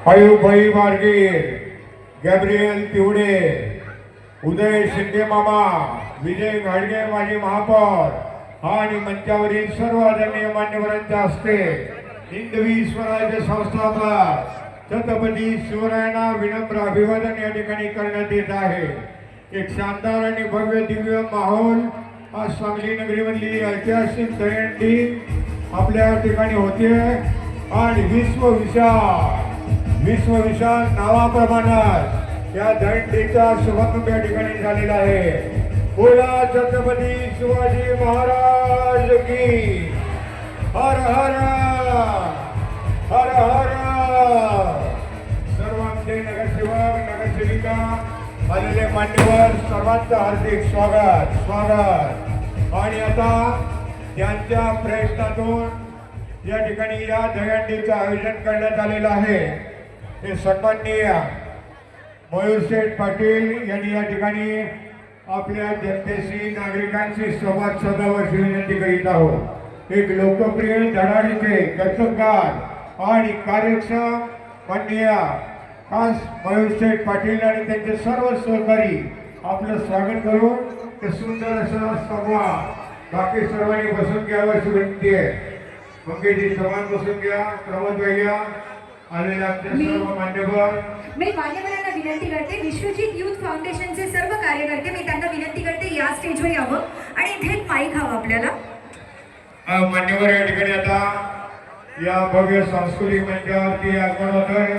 अयुभाई मार्गीर, Gabriel तिवडे, उदय शिंदे मामा, विजय घाडगे माजी महापौर आणि मंचावरील सर्व आदरणीय मान्यवरांच्या हस्ते हिंदवी स्वराज्य संस्थापक छत्रपती शिवरायांना विनम्र अभिवादन या ठिकाणी करण्यात येत आहे। एक शानदार आणि भव्य दिव्य माहोल आज सांगली नगरीमधली ऐतिहासिक दहीहंडी आपल्या ठिकाणी होते आणि विश्वविशाल नावाप्रमाणे या दहीहंडीचा शुभारंभ या ठिकाणी झालेला आहे। बोला छत्रपती शिवाजी महाराज की हर हर हर हर। सर्व आमचे नगरसेवक नगरसेविका आलेले मान्यवर सर्वांचं हार्दिक स्वागत। आणि आता त्यांच्या प्रयत्नातून या ठिकाणी या दहीहंडीचं आयोजन करण्यात आलेलं आहे। हे सन्माननीय मयूर शेठ पाटील यांनी या ठिकाणी आपल्या जनतेशी नागरिकांशी संवाद साधावाची विनंती करीत आहोत। एक लोकप्रिय धडाडीचे कर्तबगार आणि कार्यक्षम माननीय खास मयूर शेठ पाटील आणि त्यांचे सर्व सहकारी आपलं स्वागत करून ते सुंदर असा संवाद बाकी सर्वांनी बसून घ्यावं अशी विनंती आहे। मंगेशजी चव्हाण बसून घ्या, प्रमोद भैया आलेले आमचे सर्व मान्यवर। मी मान्यवरांना विनंती करते, विश्वजित युथ फाउंडेशनचे सर्व कार्यकर्ते मी त्यांना विनंती करते या स्टेजवर यावं आणि इथे माईक हवा आपल्याला। मान्यवर या ठिकाणी आता या भव्य सांस्कृतिक मंचावरती आगमन होतोय।